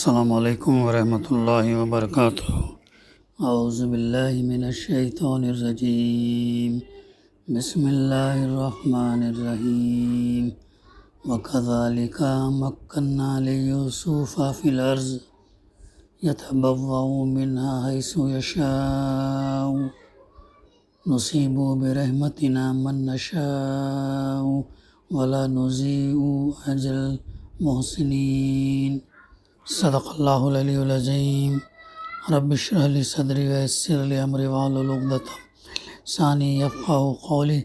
السلام علیکم ورحمۃ اللہ وبرکاتہ۔ اعوذ باللہ من الشیطان الرجیم، بسم اللہ الرحمن الرحیم۔ وَكَذَلِكَ مَكَّنَّا لِيُوسُفَ فِي الْأَرْضِ يَتَبَوَّأُ مِنْهَا حَيْثُ يَشَاءُ نُصِيبُ بِرَحْمَتِنَا مَن نَّشَاءُ وَلَا نُضِيعُ أَجْرَ الْمُحْسِنِينَ۔ صدق اللہ العلی العظیم۔ رب اشرح لی صدری ویسر لی امری واحلل عقدۃ من لسانی یفقہوا قولی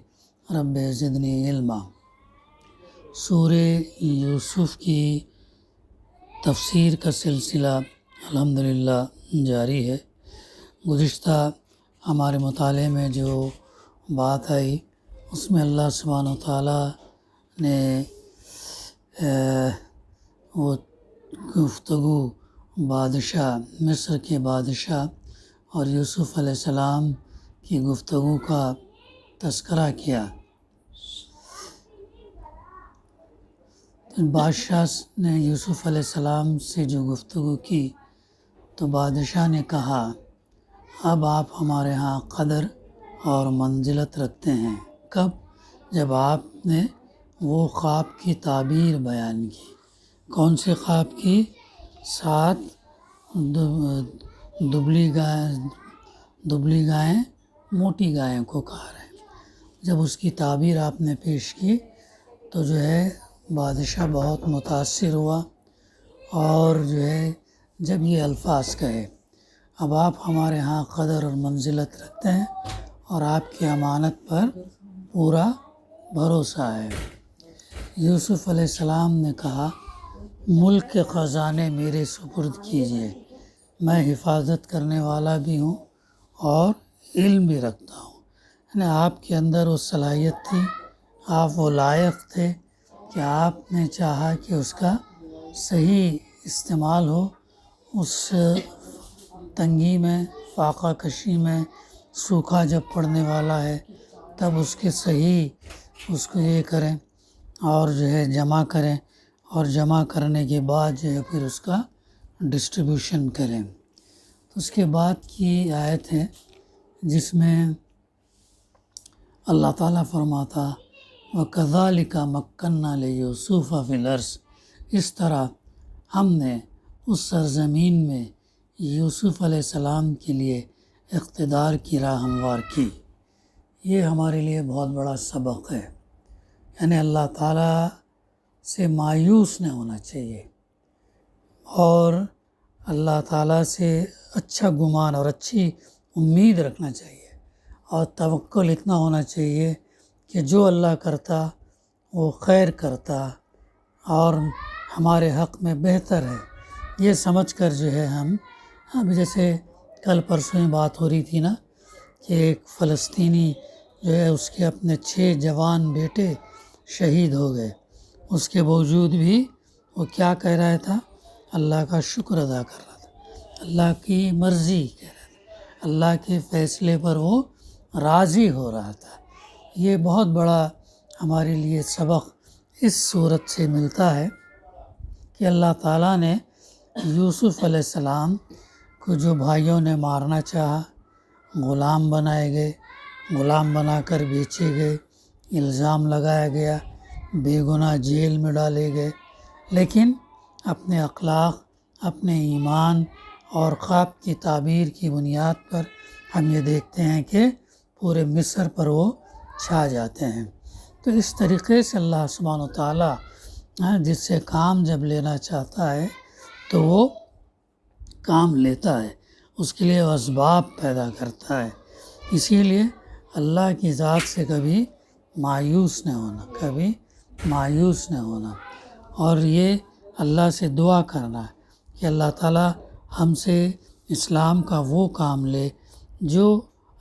رب زدنی علما۔ سورہ یوسف کی تفسیر کا سلسلہ الحمدللہ جاری ہے۔ گزشتہ ہمارے مطالعے میں جو بات آئی اس میں اللہ سبحانہ و تعالیٰ نے وہ گفتگو بادشاہ مصر کے بادشاہ اور یوسف علیہ السلام کی گفتگو کا تذکرہ کیا۔ بادشاہ نے یوسف علیہ السلام سے جو گفتگو کی تو بادشاہ نے کہا، اب آپ ہمارے ہاں قدر اور منزلت رکھتے ہیں۔ کب؟ جب آپ نے وہ خواب کی تعبیر بیان کی۔ کون سے خواب کی؟ 7 دبلی گائیں موٹی گائیں کو کہا رہے ہیں۔ جب اس کی تعبیر آپ نے پیش کی تو جو ہے بادشاہ بہت متاثر ہوا اور جو ہے جب یہ الفاظ کہے، اب آپ ہمارے ہاں قدر اور منزلت رکھتے ہیں اور آپ کی امانت پر پورا بھروسہ ہے۔ یوسف علیہ السلام نے کہا، ملک کے خزانے میرے سپرد کیجیے، میں حفاظت کرنے والا بھی ہوں اور علم بھی رکھتا ہوں۔ یعنی آپ کے اندر وہ صلاحیت تھی، آپ وہ لائق تھے کہ آپ نے چاہا کہ اس کا صحیح استعمال ہو، اس تنگی میں، فاقہ کشی میں، سوکھا جب پڑنے والا ہے تب اس کے صحیح اس کو یہ کریں اور جو ہے جمع کریں، اور جمع کرنے کے بعد جو ہے پھر اس کا ڈسٹریبیوشن کریں۔ اس کے بعد کی آیت ہے جس میں اللہ تعالیٰ فرماتا، وَكَذَلِكَ مَكَّنَّا لِيُوسُفَ فِي الْأَرْضِ، اس طرح ہم نے اس سرزمین میں یوسف علیہ السلام کے لیے اقتدار کی راہ ہموار کی۔ یہ ہمارے لیے بہت بڑا سبق ہے۔ یعنی اللہ تعالیٰ سے مایوس نہیں ہونا چاہیے اور اللہ تعالیٰ سے اچھا گمان اور اچھی امید رکھنا چاہیے، اور توکل اتنا ہونا چاہیے کہ جو اللہ کرتا وہ خیر کرتا اور ہمارے حق میں بہتر ہے، یہ سمجھ کر جو ہے ہم اب جیسے کل پرسوں میں بات ہو رہی تھی نا کہ ایک فلسطینی جو ہے اس کے اپنے 6 جوان بیٹے شہید ہو گئے، اس کے باوجود بھی وہ کیا کہہ رہا تھا؟ اللہ کا شکر ادا کر رہا تھا، اللہ کی مرضی کہہ رہا تھا، اللہ کے فیصلے پر وہ راضی ہو رہا تھا۔ یہ بہت بڑا ہمارے لیے سبق اس صورت سے ملتا ہے کہ اللہ تعالیٰ نے یوسف علیہ السلام کو جو بھائیوں نے مارنا چاہا، غلام بنائے گئے، غلام بنا کر بیچے گئے، الزام لگایا گیا، بے گناہ جیل میں ڈالے گئے، لیکن اپنے اخلاق، اپنے ایمان اور خواب کی تعبیر کی بنیاد پر ہم یہ دیکھتے ہیں کہ پورے مصر پر وہ چھا جاتے ہیں۔ تو اس طریقے سے اللہ سبحانہ و تعالیٰ جس سے کام جب لینا چاہتا ہے تو وہ کام لیتا ہے، اس کے لیے وہ اسباب پیدا کرتا ہے۔ اسی لیے اللہ کی ذات سے کبھی مایوس نہ ہونا، کبھی مایوس نہ ہونا، اور یہ اللہ سے دعا کرنا کہ اللہ تعالیٰ ہم سے اسلام کا وہ کام لے جو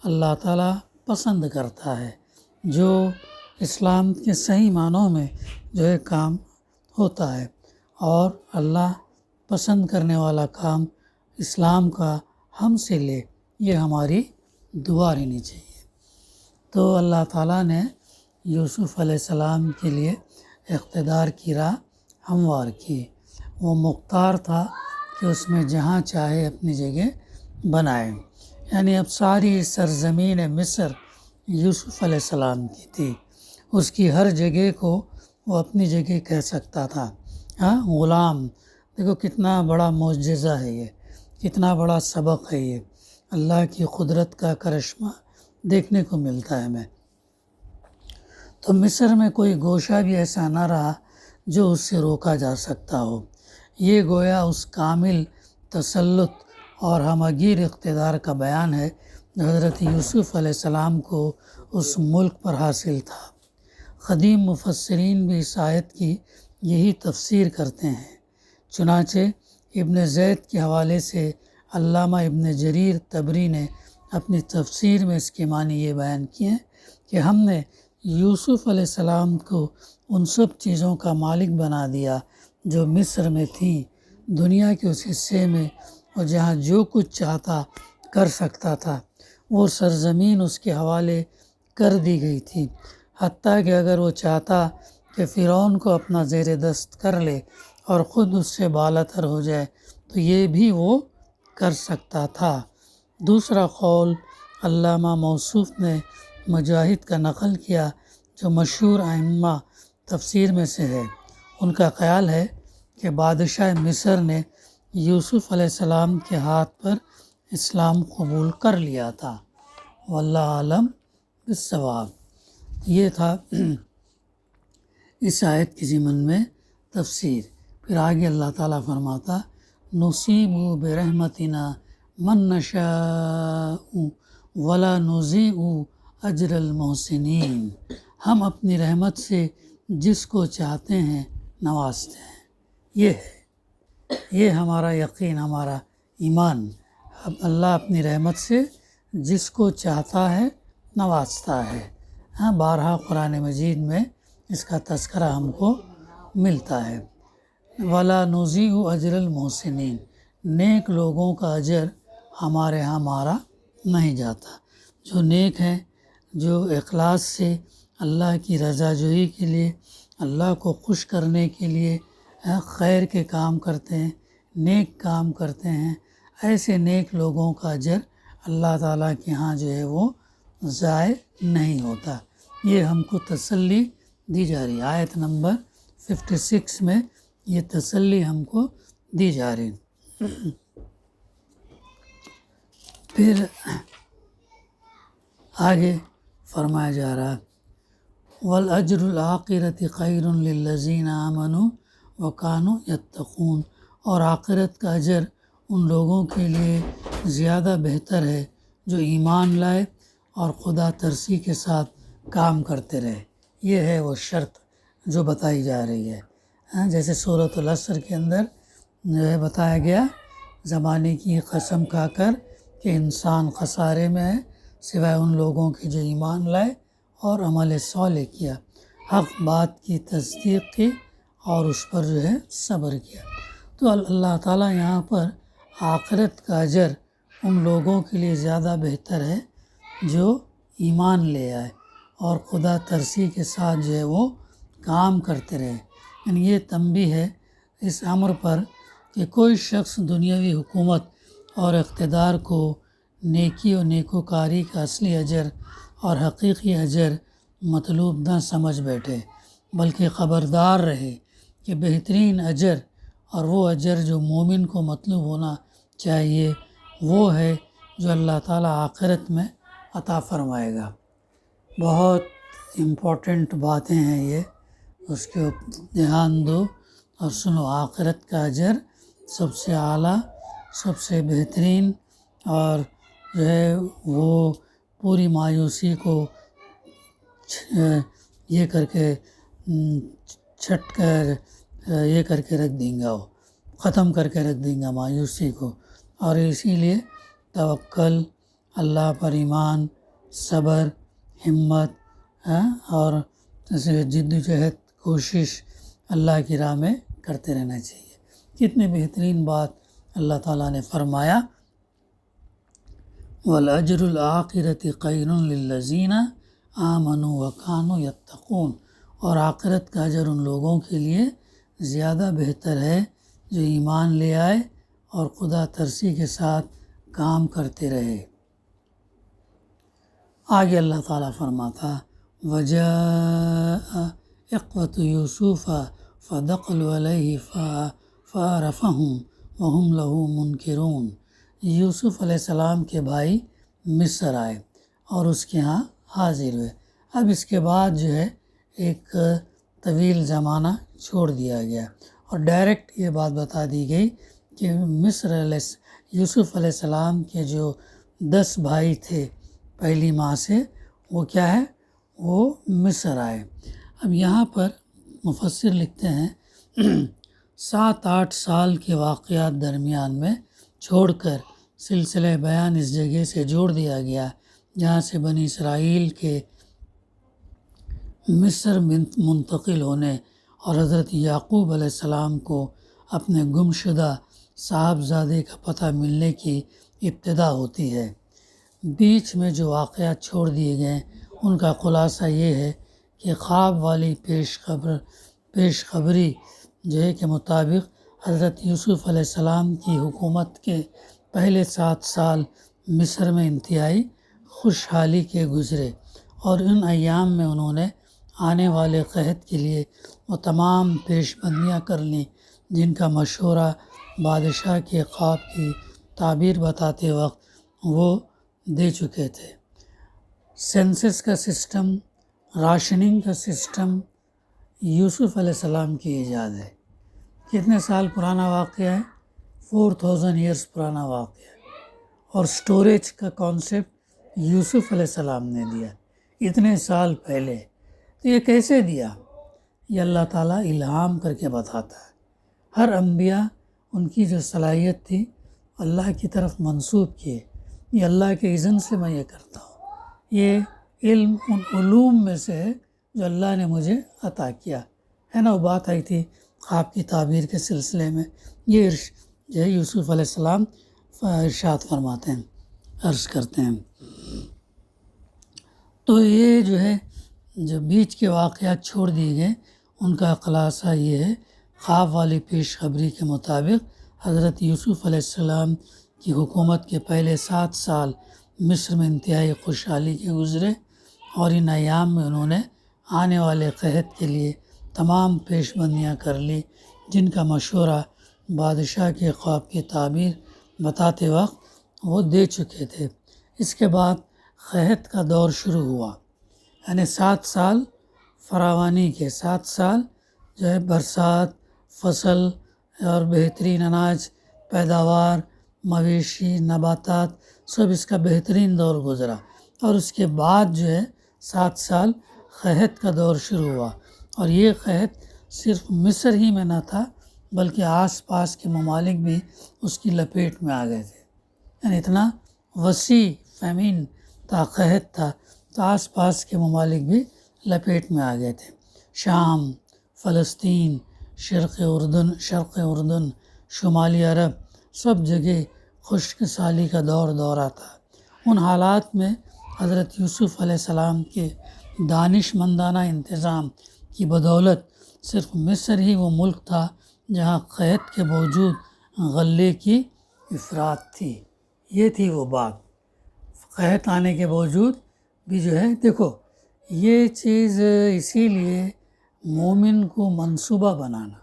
اللہ تعالیٰ پسند کرتا ہے، جو اسلام کے صحیح معنوں میں جو ہے کام ہوتا ہے، اور اللہ پسند کرنے والا کام اسلام کا ہم سے لے، یہ ہماری دعا رہنی چاہیے۔ تو اللہ تعالیٰ نے یوسف علیہ السلام کے لیے اقتدار کی راہ ہموار کی۔ وہ مختار تھا کہ اس میں جہاں چاہے اپنی جگہ بنائے. یعنی اب ساری سرزمین مصر یوسف علیہ السلام کی تھی. اس کی ہر جگہ کو وہ اپنی جگہ کہہ سکتا تھا. ہاں، غلام. دیکھو کتنا بڑا معجزہ ہے یہ، کتنا بڑا سبق ہے یہ. اللہ کی قدرت کا کرشمہ دیکھنے کو ملتا ہے ہمیں. تو مصر میں کوئی گوشہ بھی ایسا نہ رہا جو اس سے روکا جا سکتا ہو. یہ گویا اس کامل تسلط اور ہمگیر اقتدار کا بیان ہے جو حضرت یوسف علیہ السلام کو اس ملک پر حاصل تھا. قدیم مفسرین بھی اس آیت کی یہی تفسیر کرتے ہیں. چنانچہ ابن زید کے حوالے سے علامہ ابن جریر طبری نے اپنی تفسیر میں اس کے معنی یہ بیان کیے ہیں کہ ہم نے یوسف علیہ السلام کو ان سب چیزوں کا مالک بنا دیا جو مصر میں تھیں، دنیا کے اس حصے میں، اور جہاں جو کچھ چاہتا کر سکتا تھا. وہ سرزمین اس کے حوالے کر دی گئی تھی، حتیٰ کہ اگر وہ چاہتا کہ فرعون کو اپنا زیر دست کر لے اور خود اس سے بالاتر ہو جائے تو یہ بھی وہ کر سکتا تھا. دوسرا قول علامہ موصوف نے مجاہد کا نقل کیا جو مشہور ائمہ تفسیر میں سے ہے. ان کا خیال ہے کہ بادشاہ مصر نے یوسف علیہ السلام کے ہاتھ پر اسلام قبول کر لیا تھا. واللہ عالم بالصواب. یہ تھا اس آیت کی ضمن میں تفسیر. پھر آگے اللہ تعالیٰ فرماتا نصیب برحمتنا من نشاء ولا نضیع اجر المحسنین. ہم اپنی رحمت سے جس کو چاہتے ہیں نوازتے ہیں. یہ ہمارا یقین، ہمارا ایمان. اب اللہ اپنی رحمت سے جس کو چاہتا ہے نوازتا ہے. ہاں، بارہا قرآن مجید میں اس کا تذکرہ ہم کو ملتا ہے. ولا نضیع اجر المحسنین. نیک لوگوں کا اجر ہمارے ہاں مارا نہیں جاتا. جو نیک ہیں، جو اخلاص سے اللہ کی رضا جوئی کے لیے، اللہ کو خوش کرنے کے لیے خیر کے کام کرتے ہیں، نیک کام کرتے ہیں، ایسے نیک لوگوں کا اجر اللہ تعالیٰ کے ہاں جو ہے وہ ضائع نہیں ہوتا. یہ ہم کو تسلی دی جا رہی ہے. آیت نمبر 56 میں یہ تسلی ہم کو دی جا رہی. پھر آگے فرمایا جا رہا وَالْأَجْرُ الْآخِرَةِ خَيْرٌ لِلَّذِينَ آمَنُوا وَكَانُوا يَتَّقُونَ. اور آخرت کا اجر ان لوگوں کے لیے زیادہ بہتر ہے جو ایمان لائے اور خدا ترسی کے ساتھ کام کرتے رہے. یہ ہے وہ شرط جو بتائی جا رہی ہے. جیسے سورۃ العصر کے اندر جو ہے بتایا گیا، زمانے کی قسم کھا کر کہ انسان خسارے میں ہے سوائے ان لوگوں کے جو ایمان لائے اور عمل صالح کیا، حق بات کی تصدیق کی اور اس پر جو ہے صبر کیا. تو اللہ تعالیٰ یہاں پر آخرت کا اجر ان لوگوں کے لیے زیادہ بہتر ہے جو ایمان لے آئے اور خدا ترسی کے ساتھ جو ہے وہ کام کرتے رہے. یعنی یہ تنبیہ ہے اس امر پر کہ کوئی شخص دنیاوی حکومت اور اقتدار کو نیکی و نیکوکاری کا اصلی اجر اور حقیقی اجر مطلوب نہ سمجھ بیٹھے، بلکہ خبردار رہے کہ بہترین اجر اور وہ اجر جو مومن کو مطلوب ہونا چاہیے وہ ہے جو اللہ تعالیٰ آخرت میں عطا فرمائے گا. بہت امپورٹنٹ باتیں ہیں یہ، اس کے دھیان دو اور سنو. آخرت کا اجر سب سے اعلیٰ، سب سے بہترین، اور جو ہے وہ پوری مایوسی کو یہ کر کے چھٹ کر یہ کر کے رکھ دیں گا، وہ ختم کر کے رکھ دیں گا مایوسی کو. اور اسی لیے توکل، اللہ پر ایمان، صبر، ہمت اور جد و جہد، کوشش اللہ کی راہ میں کرتے رہنا چاہیے. کتنی بہترین بات اللہ تعالیٰ نے فرمایا وَالْأَجْرُ الْآخِرَةِ خَيْرٌ لِلَّذِينَ آمَنُوا وَكَانُوا يَتَّقُونَ. اور آخرت کا اجر ان لوگوں کے لیے زیادہ بہتر ہے جو ایمان لے آئے اور خدا ترسی کے ساتھ کام کرتے رہے۔ آگے اللہ تعالیٰ فرماتا وَجَاءَ إِخْوَةُ يُوسُفَ فَدَخَلُوا عَلَيْهِ فَعَرَفَهُمْ وَهُمْ لَهُ مُنْكِرُونَ۔ یوسف علیہ السلام کے بھائی مصر آئے اور اس کے ہاں حاضر ہوئے۔ اب اس کے بعد جو ہے ایک طویل زمانہ چھوڑ دیا گیا اور ڈائریکٹ یہ بات بتا دی گئی کہ یوسف علیہ السلام کے جو 10 بھائی تھے پہلی ماں سے، وہ کیا ہے، وہ مصر آئے۔ اب یہاں پر مفسر لکھتے ہیں 7-8 سال کے واقعات درمیان میں چھوڑ کر سلسلہ بیان اس جگہ سے جوڑ دیا گیا جہاں سے بنی اسرائیل کے مصر منتقل ہونے اور حضرت یعقوب علیہ السلام کو اپنے گمشدہ صاحبزادے کا پتہ ملنے کی ابتدا ہوتی ہے۔ بیچ میں جو واقعات چھوڑ دیے گئے ان کا خلاصہ یہ ہے کہ خواب والی پیش خبری جو ہے کے مطابق حضرت یوسف علیہ السلام کی حکومت کے پہلے 7 سال مصر میں انتہائی خوشحالی کے گزرے اور ان ایام میں انہوں نے آنے والے قحط کے لیے وہ تمام پیش بندیاں کر لیں جن کا مشورہ بادشاہ کے خواب کی تعبیر بتاتے وقت وہ دے چکے تھے۔ سینسس کا سسٹم، راشننگ کا سسٹم یوسف علیہ السلام کی ایجاد ہے۔ کتنے سال پرانا واقعہ ہے؟ 4000 ایئرس پرانا واقعہ ہے، اور سٹوریج کا کانسیپٹ یوسف علیہ السلام نے دیا اتنے سال پہلے۔ تو یہ کیسے دیا؟ یہ اللہ تعالیٰ الہام کر کے بتاتا ہے۔ ہر انبیاء ان کی جو صلاحیت تھی اللہ کی طرف منسوب کیے، یہ اللہ کے اذن سے میں یہ کرتا ہوں، یہ علم ان علوم میں سے ہے جو اللہ نے مجھے عطا کیا ہے نا۔ وہ بات آئی تھی خواب کی تعبیر کے سلسلے میں، یہ جو ہے یوسف علیہ السلام ارشاد فرماتے ہیں، عرض کرتے ہیں۔ تو یہ جو ہے جو بیچ کے واقعات چھوڑ دیے گئے ان کا خلاصہ یہ ہے، خواب والی پیش خبری کے مطابق حضرت یوسف علیہ السلام کی حکومت کے پہلے 7 سال مصر میں انتہائی خوشحالی کے گزرے اور ان ایام میں انہوں نے آنے والے قحط کے لیے تمام پیش بندیاں کر لی جن کا مشورہ بادشاہ کے خواب کی تعبیر بتاتے وقت وہ دے چکے تھے۔ اس کے بعد قحط کا دور شروع ہوا، یعنی 7 سال فراوانی کے، 7 سال جو ہے برسات، فصل اور بہترین اناج پیداوار، مویشی، نباتات، سب اس کا بہترین دور گزرا، اور اس کے بعد جو ہے 7 سال قحط کا دور شروع ہوا، اور یہ قحط صرف مصر ہی میں نہ تھا بلکہ آس پاس کے ممالک بھی اس کی لپیٹ میں آ گئے تھے، یعنی اتنا وسیع فیمین تھا، قحط تھا، تو آس پاس کے ممالک بھی لپیٹ میں آ گئے تھے۔ شام، فلسطین، شرق اردن، شمالی عرب، سب جگہ خشک سالی کا دورہ تھا۔ ان حالات میں حضرت یوسف علیہ السلام کے دانش مندانہ انتظام کی بدولت صرف مصر ہی وہ ملک تھا جہاں قحط کے باوجود غلے کی افراط تھی۔ یہ تھی وہ بات، قحط آنے کے باوجود بھی جو ہے، دیکھو یہ چیز اسی لیے مومن کو منصوبہ بنانا،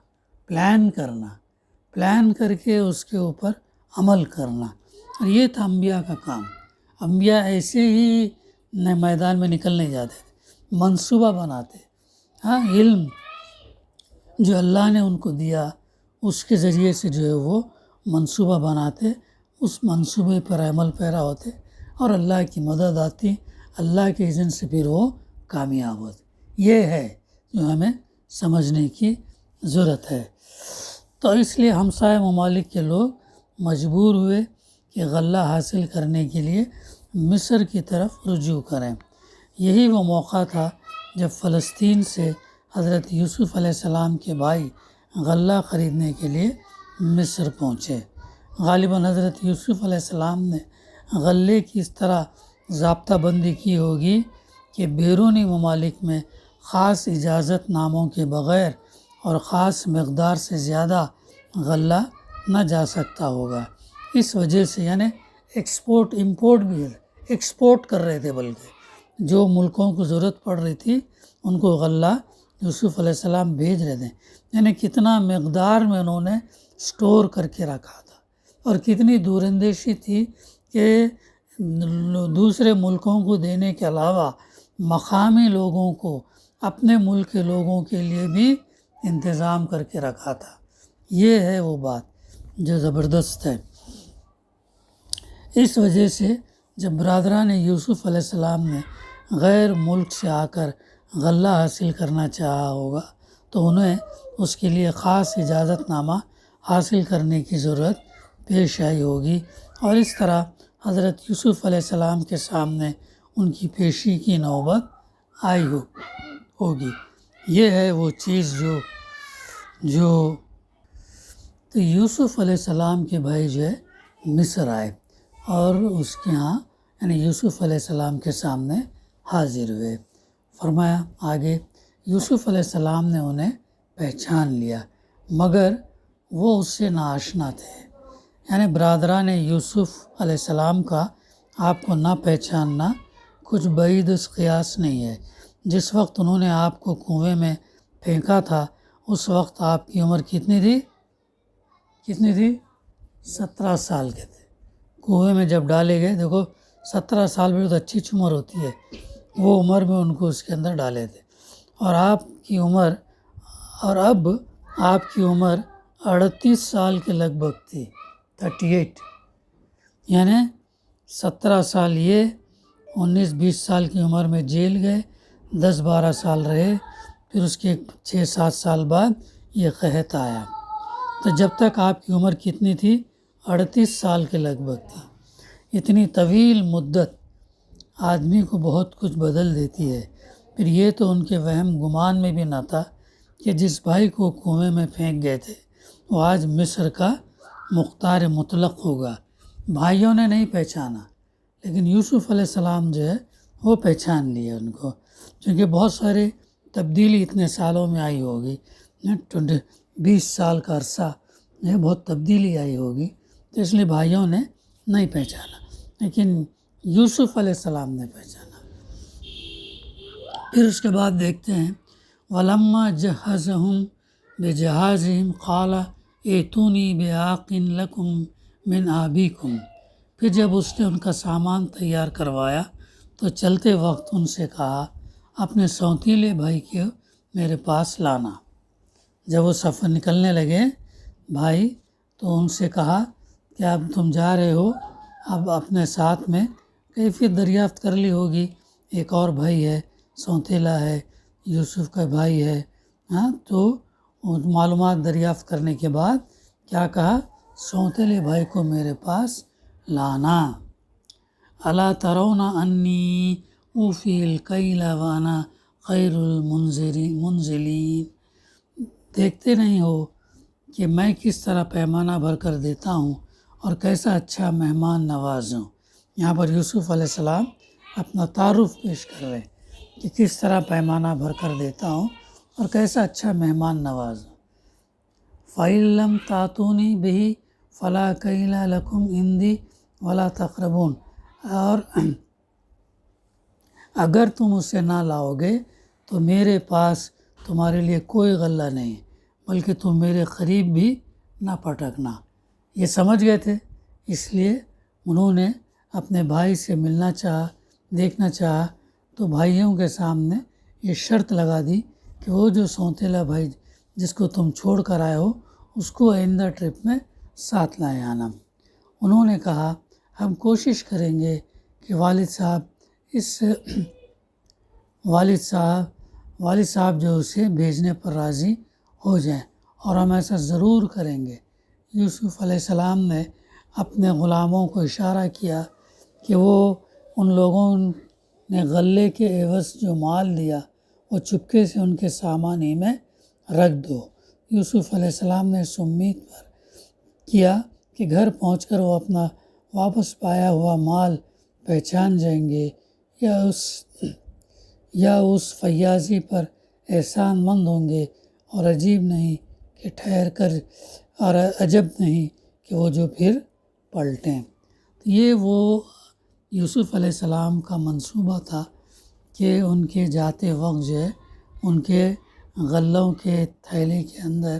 پلان کر کے اس کے اوپر عمل کرنا، اور یہ تھا انبیاء کا کام۔ انبیاء ایسے ہی میدان میں نکل نہیں جاتے تھے، منصوبہ بناتے۔ ہاں، علم جو اللہ نے ان کو دیا اس کے ذریعے سے جو ہے وہ منصوبہ بناتے، اس منصوبے پر عمل پیرا ہوتے، اور اللہ کی مدد آتی، اللہ کے اذن سے پھر وہ کامیاب ہوتے۔ یہ ہے جو ہمیں سمجھنے کی ضرورت ہے۔ تو اس لیے ہمسائے ممالک کے لوگ مجبور ہوئے کہ غلہ حاصل کرنے کے لیے مصر کی طرف رجوع کریں۔ یہی وہ موقع تھا جب فلسطین سے حضرت یوسف علیہ السلام کے بھائی غلہ خریدنے کے لیے مصر پہنچے۔ غالباً حضرت یوسف علیہ السلام نے غلے کی اس طرح ضابطہ بندی کی ہوگی کہ بیرونی ممالک میں خاص اجازت ناموں کے بغیر اور خاص مقدار سے زیادہ غلہ نہ جا سکتا ہوگا۔ اس وجہ سے یعنی ایکسپورٹ امپورٹ بھی ہے، ایکسپورٹ کر رہے تھے، بلکہ جو ملکوں کو ضرورت پڑ رہی تھی ان کو غلہ یوسف علیہ السلام بھیج رہے تھے، یعنی کتنا مقدار میں انہوں نے سٹور کر کے رکھا تھا، اور کتنی دور اندیشی تھی کہ دوسرے ملکوں کو دینے کے علاوہ مقامی لوگوں کو، اپنے ملک کے لوگوں کے لیے بھی انتظام کر کے رکھا تھا۔ یہ ہے وہ بات جو زبردست ہے۔ اس وجہ سے جب برادران یوسف علیہ السلام نے غیر ملک سے آ کر غلہ حاصل کرنا چاہا ہوگا تو انہیں اس کے لیے خاص اجازت نامہ حاصل کرنے کی ضرورت پیش آئی ہوگی، اور اس طرح حضرت یوسف علیہ السلام کے سامنے ان کی پیشی کی نوبت آئی ہوگی۔ یہ ہے وہ چیز جو تو یوسف علیہ السلام کے بھائی جو ہے مصر آئے اور اس کے ہاں یعنی یوسف علیہ السلام کے سامنے حاضر ہوئے۔ فرمایا آگے، یوسف علیہ السلام نے انہیں پہچان لیا مگر وہ اس سے ناآشنا تھے، یعنی برادران یوسف علیہ السلام کا آپ کو نہ پہچاننا کچھ بعید قیاس نہیں ہے۔ جس وقت انہوں نے آپ کو کنویں میں پھینکا تھا اس وقت آپ کی عمر کتنی تھی؟ 17 سال کے تھے۔ کنویں میں جب ڈالے گئے، دیکھو 17 سال بھی تو اچھی عمر ہوتی ہے، وہ عمر میں ان کو اس کے اندر ڈالے تھے، اور اب آپ کی عمر 38 سال کے لگ بھگ تھی، 38، یعنی 17 سال یہ، 19-20 سال کی عمر میں جیل گئے، 10-12 سال رہے، پھر اس کے 6-7 سال بعد یہ قحط آیا، تو جب تک آپ کی عمر کتنی تھی؟ 38 سال کے لگ بھگ تھی۔ اتنی طویل مدت آدمی کو بہت کچھ بدل دیتی ہے۔ پھر یہ تو ان کے وہم گمان میں بھی نہ تھا کہ جس بھائی کو کنویں میں پھینک گئے تھے وہ آج مصر کا مختار مطلق ہوگا۔ بھائیوں نے نہیں پہچانا، لیکن یوسف علیہ السلام جو ہے وہ پہچان لیے ان کو، کیونکہ بہت سارے تبدیلی اتنے سالوں میں آئی ہوگی، 20 سال کا عرصہ یہ بہت تبدیلی آئی ہوگی، تو اس لیے بھائیوں نے نہیں پہچانا، لیکن یوسف علیہ السلام نے پہچانا۔ پھر اس کے بعد دیکھتے ہیں وَلَمَّا جَهَّزَهُمْ بِجَهَازِهِمْ قَالَ ائْتُونِي بِعَاقٍ لَكُمْ مِنْ أَبِيكُمْ۔ پھر جب اس نے ان کا سامان تیار کروایا تو چلتے وقت ان سے کہا اپنے سوتیلے بھائی کو میرے پاس لانا۔ جب وہ سفر نکلنے لگے بھائی تو ان سے کہا کہ اب تم جا رہے ہو، اب اپنے ساتھ میں کیفیت دریافت کر لی ہوگی، ایک اور بھائی ہے، سوتیلا ہے، یوسف کا بھائی ہے، تو معلومات دریافت کرنے کے بعد کیا کہا؟ سوتیلے بھائی کو میرے پاس لانا۔ الا ترون انی اوفی الکیل وانا خیر المنزلین۔ دیکھتے نہیں ہو کہ میں کس طرح پیمانہ بھر کر دیتا ہوں اور کیسا اچھا مہمان نواز ہوں۔ یہاں پر یوسف علیہ السلام اپنا تعارف پیش کر رہے ہیں کہ کس طرح پیمانہ بھر کر دیتا ہوں اور کیسا اچھا مہمان نواز ہوں۔ فَإِن لَمْ تَأْتُونِي بِهِ فَلَا كَيْلَ لَكُمْ عِندِي وَلَا تَقْرَبُونَ۔ اور اگر تم اسے نہ لاؤ گے تو میرے پاس تمہارے لیے کوئی غلہ نہیں، بلکہ تم میرے قریب بھی نہ پٹکنا۔ یہ سمجھ گئے تھے، اس لیے انہوں نے اپنے بھائی سے ملنا چاہا، دیکھنا چاہا، تو بھائیوں کے سامنے یہ شرط لگا دی کہ وہ جو سوتیلا بھائی جس کو تم چھوڑ کر آئے ہو اس کو آئندہ ٹرپ میں ساتھ لائے آنا۔ انہوں نے کہا ہم کوشش کریں گے کہ والد صاحب جو اسے بھیجنے پر راضی ہو جائیں، اور ہم ایسا ضرور کریں گے۔ یوسف علیہ السلام نے اپنے غلاموں کو اشارہ کیا کہ وہ ان لوگوں نے غلے کے عوض جو مال دیا وہ چپکے سے ان کے سامان ہی میں رکھ دو۔ یوسف علیہ السلام نے اس امید پر کیا کہ گھر پہنچ کر وہ اپنا واپس پایا ہوا مال پہچان جائیں گے، یا اس فیاضی پر احسان مند ہوں گے، اور عجب نہیں کہ وہ جو پھر پلٹیں۔ تو یہ وہ یوسف علیہ السلام کا منصوبہ تھا کہ ان کے جاتے وقت جو ہے ان کے غلوں کے تھیلے کے اندر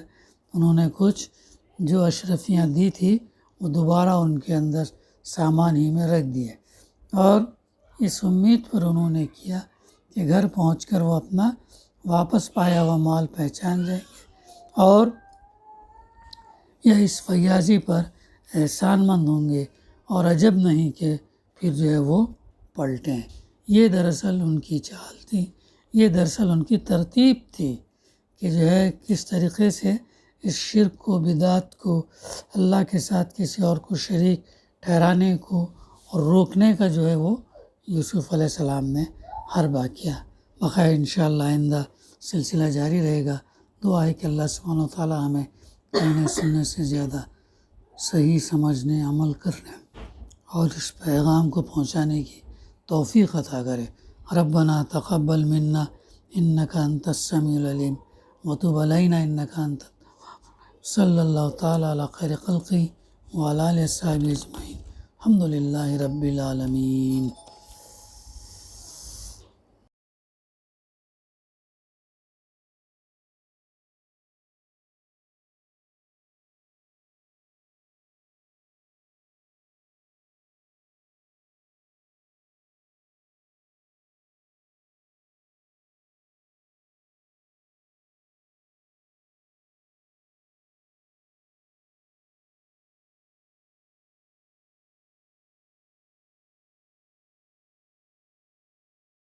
انہوں نے کچھ جو اشرفیاں دی تھی وہ دوبارہ ان کے اندر سامان ہی میں رکھ دیے، اور اس امید پر انہوں نے کیا کہ گھر پہنچ کر وہ اپنا واپس پایا ہوا مال پہچان جائیں گے اور یا اس فیاضی پر احسان مند ہوں گے، اور عجب نہیں کہ پھر جو ہے وہ پلٹیں۔ یہ دراصل ان کی چال تھی، یہ دراصل ان کی ترتیب تھی کہ جو ہے کس طریقے سے اس شرک کو، بدعت کو، اللہ کے ساتھ کسی اور کو شریک ٹھہرانے کو اور روکنے کا جو ہے وہ یوسف علیہ السلام نے حربہ کیا۔ بخیر انشاءاللہ آئندہ سلسلہ جاری رہے گا۔ دعا ہے کہ اللہ سبحانہ و تعالی ہمیں کہنے سننے سے زیادہ صحیح سمجھنے، عمل کرنے اور اس پیغام کو پہنچانے کی توفیق عطا کرے۔ ربنا تقبل منا انک انت السمیع العلیم وتب علینا انک انت صلی اللہ تعالی علی خیر خلقی وعلی آلہ وصحبہ اجمعین۔ الحمد للہ رب العالمین۔